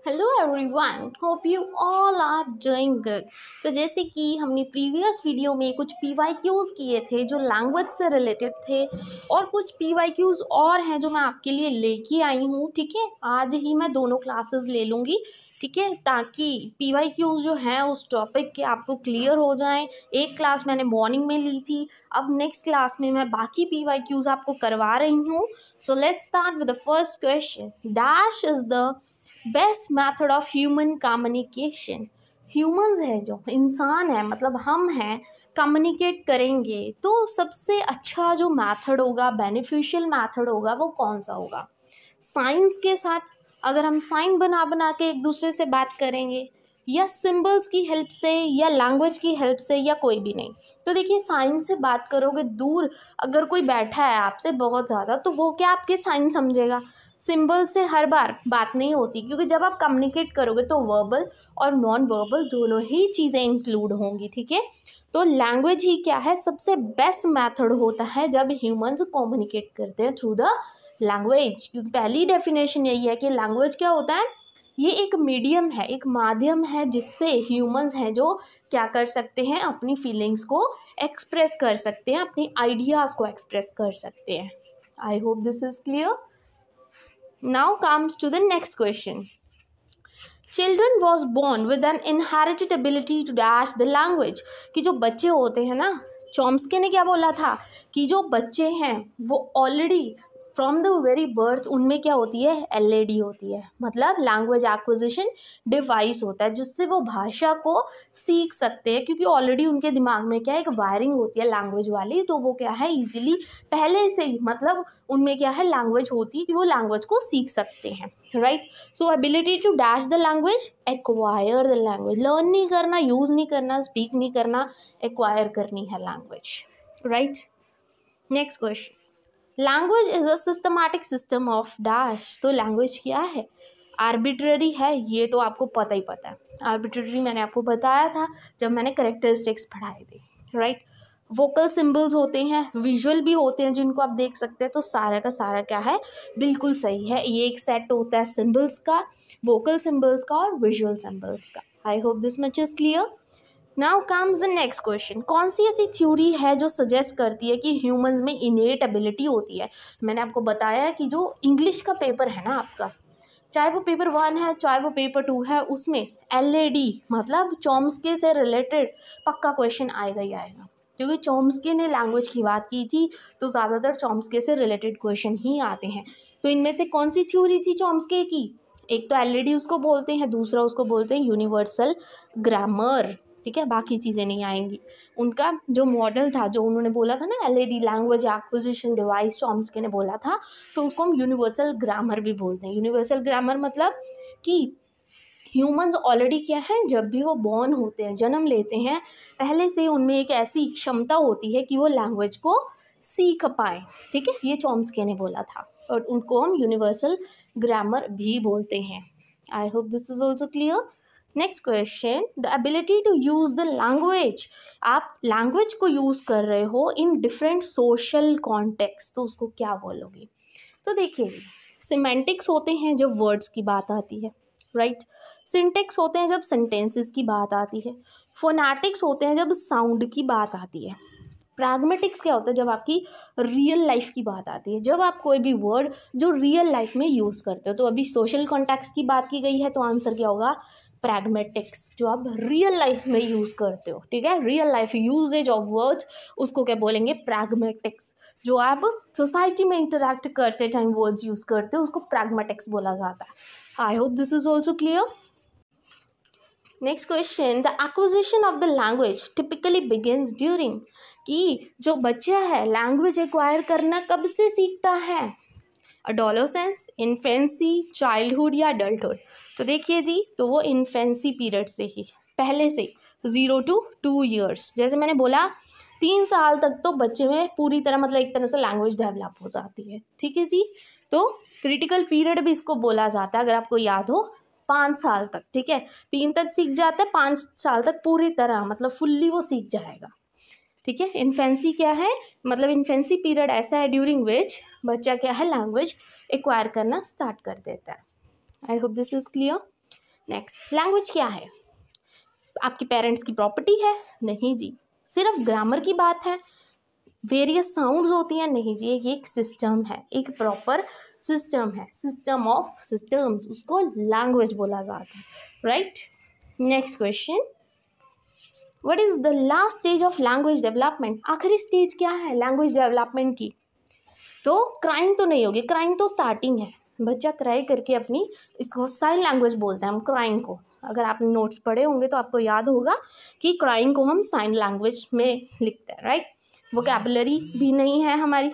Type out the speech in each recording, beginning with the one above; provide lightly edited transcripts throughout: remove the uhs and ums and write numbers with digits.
Hello everyone, hope you all are doing good. तो जैसे कि हमने प्रीवियस वीडियो में कुछ PYQs किए थे जो लैंग्वेज से रिलेटेड थे, और कुछ PYQs और हैं जो मैं आपके लिए लेके आई हूँ। ठीक है, आज ही मैं दोनों क्लासेस ले लूँगी, ठीक है, ताकि PYQs जो हैं उस टॉपिक के आपको क्लियर हो जाएं। एक क्लास मैंने मॉर्निंग में ली थी, अब नेक्स्ट क्लास में मैं बाकी PYQs आपको करवा रही हूँ। So let's start with the first question. Dash is the best method of human communication. Humans है, जो इंसान है, मतलब हम हैं, कम्युनिकेट करेंगे तो सबसे अच्छा जो मैथड होगा, बेनिफिशियल मैथड होगा, वो कौन सा होगा? साइंस के साथ, अगर हम साइन बना बना के एक दूसरे से बात करेंगे, या सिंबल्स की हेल्प से, या लैंग्वेज की हेल्प से, या कोई भी नहीं। तो देखिए, साइन से बात करोगे, दूर अगर कोई बैठा है आपसे बहुत ज़्यादा, तो वो क्या आपके साइन समझेगा? सिंबल से हर बार बात नहीं होती, क्योंकि जब आप कम्युनिकेट करोगे तो वर्बल और नॉन वर्बल दोनों ही चीज़ें इंक्लूड होंगी। ठीक है, तो लैंग्वेज ही क्या है, सबसे बेस्ट मेथड होता है जब ह्यूमंस कम्युनिकेट करते हैं थ्रू द लैंग्वेज। क्योंकि पहली डेफिनेशन यही है कि लैंग्वेज क्या होता है, ये एक मीडियम है, एक माध्यम है, जिससे ह्यूमंस हैं जो क्या कर सकते हैं, अपनी फीलिंग्स को एक्सप्रेस कर सकते हैं, अपनी आइडियाज़ को एक्सप्रेस कर सकते हैं। I hope this is clear. Now comes to the next question. Children was born with an inherited ability to dash the language. कि जो बच्चे होते हैं ना, चॉम्स्की ने क्या बोला था कि जो बच्चे हैं वो already from the very birth उनमें क्या होती है, LAD होती है, मतलब लैंग्वेज एक्विजिशन डिवाइस होता है, जिससे वो भाषा को सीख सकते हैं। क्योंकि ऑलरेडी उनके दिमाग में क्या है, एक वायरिंग होती है लैंग्वेज वाली, तो वो क्या है, इजीली पहले से ही, मतलब उनमें क्या है, लैंग्वेज होती है कि वो लैंग्वेज को सीख सकते हैं। Right, so ability to dash the language, acquire the language, learn नहीं करना, यूज़ नहीं करना, स्पीक नहीं करना, एक्वायर करनी है language. Right, next question. Language is a systematic system of dash. तो लैंग्वेज क्या है, आर्बिट्ररी है, ये तो आपको पता ही पता है। आर्बिट्ररी मैंने आपको बताया था जब मैंने कैरेक्टरिस्टिक्स पढ़ाए थे। राइट, वोकल सिंबल्स होते हैं, विजुअल भी होते हैं जिनको आप देख सकते हैं। तो सारा का सारा क्या है, बिल्कुल सही है। ये एक सेट होता है सिंबल्स का, वोकल सिंबल्स का और विजुअल सिंबल्स का। आई hope this much is clear. Now comes the next question. कौन सी ऐसी थ्योरी है जो सजेस्ट करती है कि ह्यूमंस में इनेट एबिलिटी होती है? मैंने आपको बताया कि जो इंग्लिश का पेपर है ना आपका, चाहे वो पेपर 1 है चाहे वो पेपर 2 है, उसमें LAD मतलब चॉम्स्की से रिलेटेड पक्का क्वेश्चन आएगा ही आएगा। क्योंकि चॉम्स्की ने लैंग्वेज की बात की थी, तो ज़्यादातर चॉम्स्की से रिलेटेड क्वेश्चन ही आते हैं। तो इनमें से कौन सी थ्योरी थी चॉम्स्की की? एक तो LAD उसको बोलते हैं, दूसरा उसको बोलते हैं यूनिवर्सल ग्रामर। ठीक है, बाकी चीज़ें नहीं आएंगी। उनका जो मॉडल था, जो उन्होंने बोला था ना, LAD language acquisition device, Chomsky ने बोला था, तो उसको हम यूनिवर्सल ग्रामर भी बोलते हैं। यूनिवर्सल ग्रामर मतलब कि ह्यूमंस ऑलरेडी क्या है, जब भी वो बॉर्न होते हैं, जन्म लेते हैं, पहले से उनमें एक ऐसी क्षमता होती है कि वो लैंग्वेज को सीख पाएँ। ठीक है, ये चॉम्स्की ने बोला था, और उनको हम यूनिवर्सल ग्रामर भी बोलते हैं। I hope this is also clear. Next question, the ability to use the language. आप लैंग्वेज को यूज़ कर रहे हो इन डिफरेंट सोशल कॉन्टेक्स्ट, तो उसको क्या बोलोगे? तो देखिए जी, सिमेंटिक्स होते हैं जब वर्ड्स की बात आती है, राइट। सिंटेक्स होते हैं जब सेंटेंसेस की बात आती है। फोनेटिक्स होते हैं जब साउंड की बात आती है। प्रैग्मेटिक्स क्या होता है, जब आपकी रियल लाइफ की बात आती है, जब आप कोई भी वर्ड जो रियल लाइफ में यूज़ करते हो। तो अभी सोशल कॉन्टेक्स्ट की बात की गई है, तो आंसर क्या होगा, प्रैग्मेटिक्स, जो आप रियल लाइफ में यूज़ करते हो। ठीक है, real life usages of words, उसको क्या बोलेंगे, प्रैग्मेटिक्स। जो आप सोसाइटी में इंटरेक्ट करते टाइम वर्ड्स यूज़ करते हो, उसको प्रैग्मेटिक्स बोला जाता है। आई hope this is also clear. Next question, the acquisition of the language typically begins during. कि जो बच्चा है लैंग्वेज एक्वायर करना कब से सीखता है, अडोलेसेंस, इन्फेंसी, चाइल्डहुड या अडल्टहुड? तो देखिए जी, तो वो इन्फेंसी पीरियड से ही, पहले से 0 to 2 years। जैसे मैंने बोला 3 साल तक तो बच्चे में पूरी तरह, मतलब एक तरह से लैंग्वेज डेवलप हो जाती है। ठीक है जी, तो क्रिटिकल पीरियड भी इसको बोला जाता है, अगर आपको याद हो, 5 साल तक। ठीक है, 3 तक सीख जाता है, 5 साल तक पूरी तरह, मतलब फुल्ली वो सीख जाएगा। ठीक है, इन्फेंसी क्या है, मतलब इन्फेंसी पीरियड ऐसा है ड्यूरिंग विच बच्चा क्या है, लैंग्वेज एक्वायर करना स्टार्ट कर देता है। आई hope this is clear. Next, language क्या है? आपके पेरेंट्स की प्रॉपर्टी है? नहीं जी। सिर्फ ग्रामर की बात है? वेरियस साउंड्स होती हैं? नहीं जी, ये एक सिस्टम है, एक प्रॉपर सिस्टम है, सिस्टम ऑफ सिस्टम्स, उसको लैंग्वेज बोला जाता है, right. Next question, what is the last stage of language development? आखिरी स्टेज क्या है लैंग्वेज डेवलपमेंट की? तो क्राइंग तो नहीं होगी, क्राइंग तो स्टार्टिंग है, बच्चा क्राई करके अपनी, इसको साइन लैंग्वेज बोलते हैं हम क्राइंग को। अगर आपने नोट्स पढ़े होंगे तो आपको याद होगा कि क्राइंग को हम साइन लैंग्वेज में लिखते हैं, राइट। वोकैबुलरी भी नहीं है हमारी,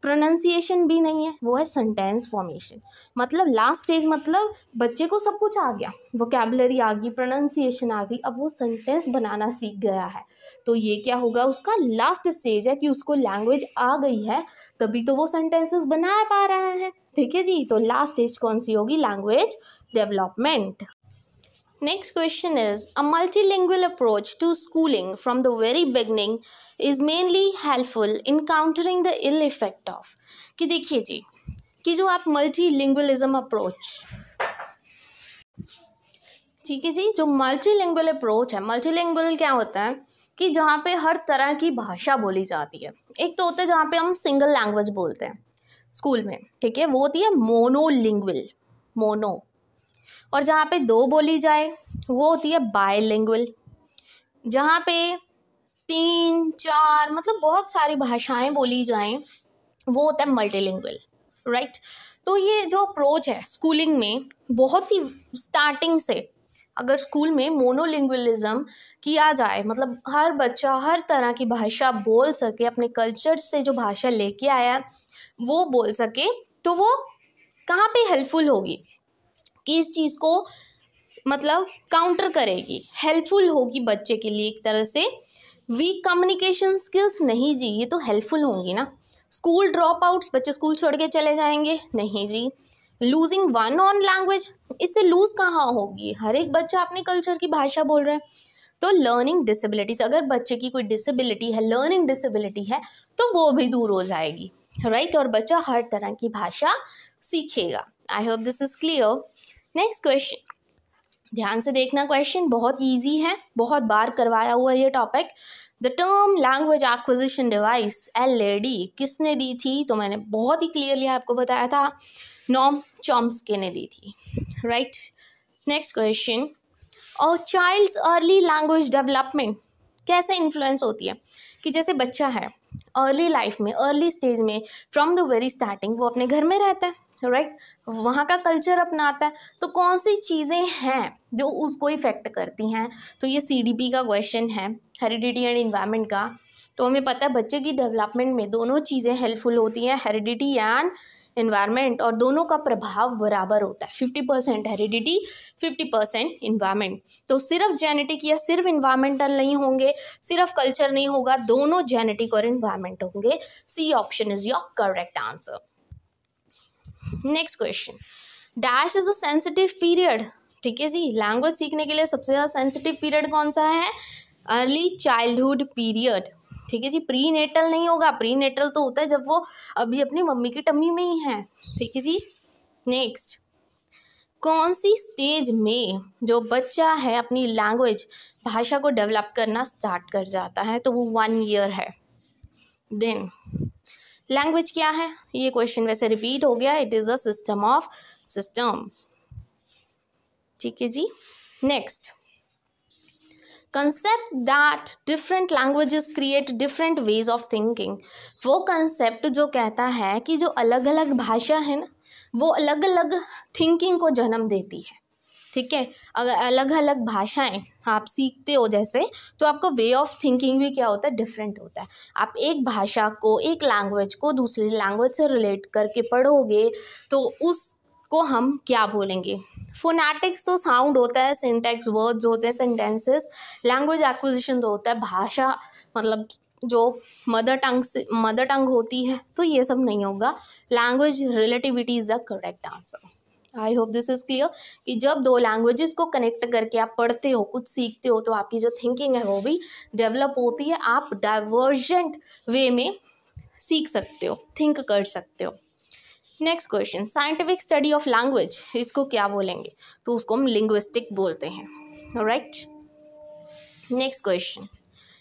प्रोनाउंसिएशन भी नहीं है, वो है सेंटेंस फॉर्मेशन। मतलब लास्ट स्टेज मतलब बच्चे को सब कुछ आ गया, वोकैबुलरी आ गई, प्रोनाउंसिएशन आ गई, अब वो सेंटेंस बनाना सीख गया है। तो ये क्या होगा, उसका लास्ट स्टेज है कि उसको लैंग्वेज आ गई है, तभी तो वो सेंटेंसेस बना पा रहा है। ठीक है जी, तो लास्ट स्टेज कौन सी होगी? Language development. Next question is, a multilingual approach to schooling from the very beginning is mainly helpful in countering the ill effect of, कि देखिए जी, कि जो आप मल्टीलिंगुअलिज्म अप्रोच, ठीक है जी, जो मल्टीलिंगुअल अप्रोच है, मल्टीलिंगुअल क्या होता है कि जहाँ पे हर तरह की भाषा बोली जाती है। एक तो होता है जहाँ पे हम सिंगल लैंग्वेज बोलते हैं स्कूल में, ठीक है, वो होती है मोनोलिंगुअल, मोनो। और जहाँ पे दो बोली जाए वो होती है बायलिंगुअल। जहाँ पे 3, 4 मतलब बहुत सारी भाषाएं बोली जाएं वो होता है मल्टीलिंगुअल, राइट। तो ये जो अप्रोच है स्कूलिंग में, बहुत ही स्टार्टिंग से अगर स्कूल में मोनोलिंगुअलिज्म किया जाए, मतलब हर बच्चा हर तरह की भाषा बोल सके, अपने कल्चर से जो भाषा लेके आया वो बोल सके, तो वो कहाँ पे हेल्पफुल होगी कि इस चीज़ को मतलब काउंटर करेगी, हेल्पफुल होगी बच्चे के लिए एक तरह से। वीक कम्युनिकेशन स्किल्स नहीं जी, ये तो हेल्पफुल होंगी ना। स्कूल ड्रॉप आउट्स, बच्चे स्कूल छोड़ के चले जाएंगे, नहीं जी। लूजिंग वन ऑन लैंग्वेज, इससे लूज कहाँ होगी, हर एक बच्चा अपने कल्चर की भाषा बोल रहा है। तो लर्निंग डिसेबिलिटीज, अगर बच्चे की कोई डिसेबिलिटी है, लर्निंग डिसेबिलिटी है, तो वो भी दूर हो जाएगी, राइट। और बच्चा हर तरह की भाषा सीखेगा। आई hope this is clear. Next question, ध्यान से देखना, क्वेश्चन बहुत इजी है, बहुत बार करवाया हुआ ये topic. The term language acquisition device, LAD, किसने दी थी? तो मैंने बहुत ही क्लियरली आपको बताया था, नॉम चॉम्स्की ने दी थी, राइट। नेक्स्ट क्वेश्चन, और चाइल्ड्स अर्ली लैंग्वेज डेवलपमेंट कैसे इन्फ्लुएंस होती है? कि जैसे बच्चा है अर्ली लाइफ में, अर्ली स्टेज में, फ्रॉम द वेरी स्टार्टिंग वो अपने घर में रहता है, राइट, वहाँ का कल्चर अपनाता है, तो कौन सी चीज़ें हैं जो उसको इफेक्ट करती हैं? तो ये CDP का क्वेश्चन है, हेरिडिटी एंड इन्वायरमेंट का। तो हमें पता है बच्चे की डेवलपमेंट में दोनों चीज़ें हेल्पफुल होती हैं, हेरिडिटी एंड इन्वायरमेंट, और दोनों का प्रभाव बराबर होता है, 50% हेरिडिटी, 50% इन्वायरमेंट। तो सिर्फ जेनेटिक या सिर्फ इन्वायरमेंटल नहीं होंगे, सिर्फ कल्चर नहीं होगा, दोनों जेनेटिक और इन्वायरमेंट होंगे। C option is your correct answer. Next question, dash is a sensitive period, ठीक है जी, लैंग्वेज सीखने के लिए सबसे ज़्यादा सेंसिटिव पीरियड कौन सा है? अर्ली चाइल्डहुड पीरियड, ठीक है जी। प्री नेटल नहीं होगा, प्री नेटल तो होता है जब वो अभी अपनी मम्मी की टम्मी में ही है, ठीक है जी। नेक्स्ट, कौन सी स्टेज में जो बच्चा है अपनी लैंग्वेज भाषा को डेवलप करना स्टार्ट कर जाता है? तो वो 1 ईयर है। देन लैंग्वेज क्या है? ये क्वेश्चन वैसे रिपीट हो गया, it is a system of system, ठीक है जी। Next, concept that different languages create different ways of thinking, वो कंसेप्ट जो कहता है कि जो अलग अलग भाषा है ना, वो अलग अलग थिंकिंग को जन्म देती है, ठीक है। अगर अलग अलग भाषाएं आप सीखते हो जैसे, तो आपका वे ऑफ थिंकिंग भी क्या होता है? डिफरेंट होता है। आप एक भाषा को, एक लैंग्वेज को दूसरी लैंग्वेज से रिलेट करके पढ़ोगे तो उसको हम क्या बोलेंगे? फोनेटिक्स तो साउंड होता है, सिंटैक्स वर्ड्स होते हैं, सेंटेंसेस। लैंग्वेज एक्विजिशन तो होता है भाषा, मतलब जो मदर टंग होती है, तो ये सब नहीं होगा। Language relativity is the correct answer. I hope this is clear कि जब दो लैंग्वेजेस को कनेक्ट करके आप पढ़ते हो, कुछ सीखते हो, तो आपकी जो थिंकिंग है वो भी डेवलप होती है, आप डाइवर्जेंट वे में सीख सकते हो, थिंक कर सकते हो। Next question, scientific study of language, इसको क्या बोलेंगे? तो उसको हम लिंग्विस्टिक बोलते हैं, right. Next question,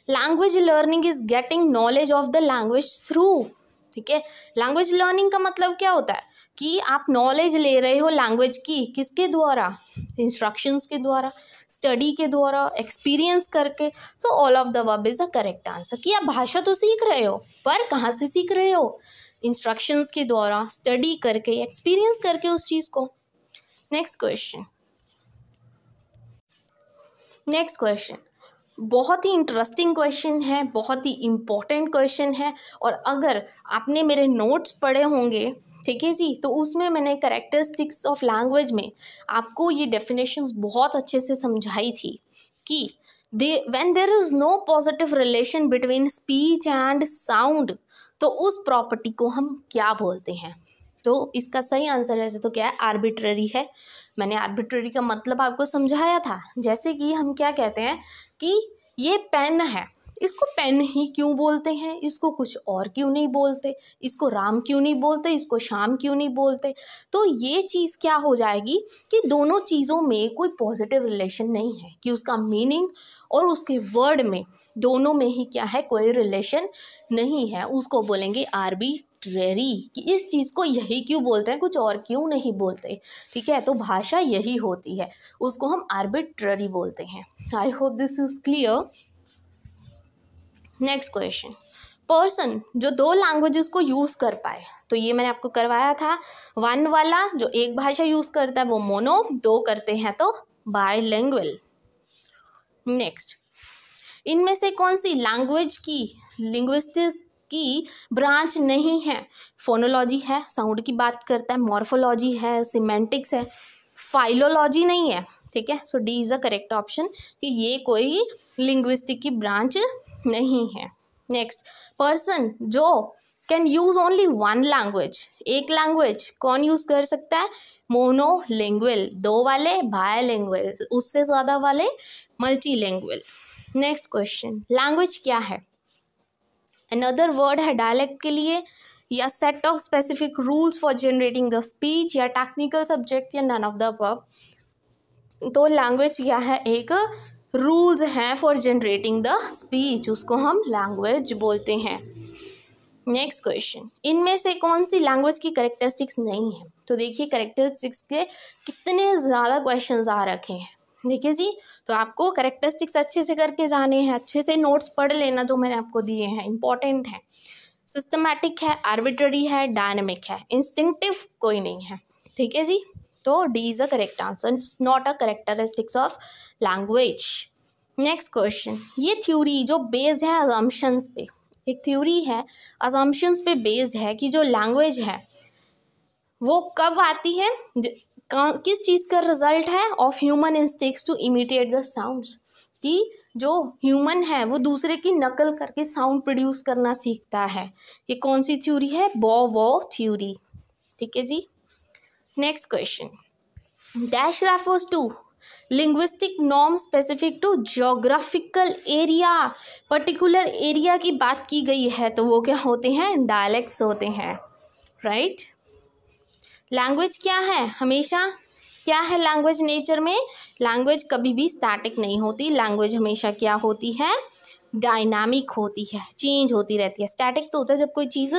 language learning is getting knowledge of the language through, ठीक है। लैंग्वेज लर्निंग का मतलब क्या होता है कि आप नॉलेज ले रहे हो लैंग्वेज की, किसके द्वारा? इंस्ट्रक्शंस के द्वारा, स्टडी के द्वारा, एक्सपीरियंस करके। तो all of the above is the correct answer, कि आप भाषा तो सीख रहे हो, पर कहाँ से सीख रहे हो? इंस्ट्रक्शंस के द्वारा, स्टडी करके, एक्सपीरियंस करके उस चीज़ को। नेक्स्ट क्वेश्चन, नेक्स्ट क्वेश्चन बहुत ही इंटरेस्टिंग क्वेश्चन है, बहुत ही इम्पोर्टेंट क्वेश्चन है, और अगर आपने मेरे नोट्स पढ़े होंगे, ठीक है जी, तो उसमें मैंने कैरेक्टरिस्टिक्स ऑफ लैंग्वेज में आपको ये डेफिनेशंस बहुत अच्छे से समझाई थी कि when there is no positive relation between speech and sound, तो उस प्रॉपर्टी को हम क्या बोलते हैं? तो इसका सही आंसर वैसे तो क्या है? आर्बिट्ररी है। मैंने आर्बिट्ररी का मतलब आपको समझाया था। जैसे कि हम क्या कहते हैं कि ये पेन है, इसको पेन ही क्यों बोलते हैं, इसको कुछ और क्यों नहीं बोलते, इसको राम क्यों नहीं बोलते, इसको श्याम क्यों नहीं बोलते? तो ये चीज़ क्या हो जाएगी कि दोनों चीज़ों में कोई पॉजिटिव रिलेशन नहीं है, कि उसका मीनिंग और उसके वर्ड में दोनों में ही क्या है, कोई रिलेशन नहीं है। उसको बोलेंगे आर्बिट्रेरी, कि इस चीज़ को यही क्यों बोलते हैं, कुछ और क्यों नहीं बोलते, ठीक है। तो भाषा यही होती है, उसको हम आर्बिट्ररी बोलते हैं। I hope this is clear. Next question, person जो दो लैंग्वेजेस को यूज़ कर पाए, तो ये मैंने आपको करवाया था। वन वाला जो एक भाषा यूज़ करता है वो मोनो, दो करते हैं तो बायलिंगुअल। नेक्स्ट, इनमें से कौन सी लैंग्वेज की, लिंग्विस्टिक्स की ब्रांच नहीं है? फोनोलॉजी है, साउंड की बात करता है, मॉर्फोलॉजी है, सिमेंटिक्स है, फाइलोलॉजी नहीं है, ठीक है। So D is the correct option, कि ये कोई लिंग्विस्टिक की ब्रांच नहीं है। नेक्स्ट, पर्सन जो can use only one language, एक लैंग्वेज कौन यूज़ कर सकता है? मोनोलिंगुअल, दो वाले बायलिंगुअल, उससे ज़्यादा वाले मल्टीलिंगुअल। नेक्स्ट क्वेश्चन, लैंग्वेज क्या है? अनदर वर्ड है डायलेक्ट के लिए, या set of specific rules for generating the speech, या टेक्निकल सब्जेक्ट, या नन ऑफ द अबव। तो लैंग्वेज क्या है? एक रूल्स हैं फॉर जनरेटिंग द स्पीच, उसको हम लैंग्वेज बोलते हैं। नेक्स्ट क्वेश्चन, इनमें से कौन सी लैंग्वेज की कैरेक्टरिस्टिक्स नहीं है? तो देखिए कैरेक्टरिस्टिक्स के कितने ज़्यादा क्वेश्चंस आ रखे हैं, देखिए जी। तो आपको कैरेक्टरिस्टिक्स अच्छे से करके जाने हैं, अच्छे से नोट्स पढ़ लेना जो मैंने आपको दिए हैं, इंपॉर्टेंट है। सिस्टमैटिक है, आर्बिट्ररी है, डायनेमिक है, इंस्टिंक्टिव कोई नहीं है, ठीक है जी। तो D is the correct answer, it's not a characteristics of language. Next question, ये थ्योरी जो बेस्ड है अजम्पशंस पे, एक थ्योरी है अजम्पशंस पे बेस्ड है कि जो लैंग्वेज है वो कब आती है, किस चीज़ का रिजल्ट है? Of human instincts to imitate the sounds, कि जो ह्यूमन है वो दूसरे की नकल करके साउंड प्रोड्यूस करना सीखता है। ये कौन सी थ्योरी है? बॉवो थ्योरी, ठीक है जी। Next question, dash refers to linguistic norm specific to geographical area, particular area की बात की गई है, तो वो क्या होते हैं? डायलेक्ट्स होते हैं, राइट। लैंग्वेज क्या है? हमेशा क्या है लैंग्वेज नेचर में? लैंग्वेज कभी भी स्टैटिक नहीं होती, लैंग्वेज हमेशा क्या होती है? डायनामिक होती है, चेंज होती रहती है। स्टैटिक तो होता है जब कोई चीज़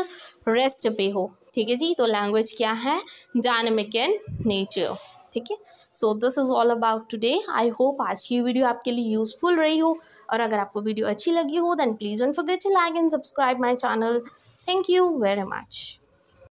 रेस्ट पे हो, ठीक है जी। तो लैंग्वेज क्या है? डायनामिक इन नेचर, ठीक है। So this is all about today. I hope आज की वीडियो आपके लिए यूज़फुल रही हो, और अगर आपको वीडियो अच्छी लगी हो then please don't forget to like and subscribe my channel. Thank you very much.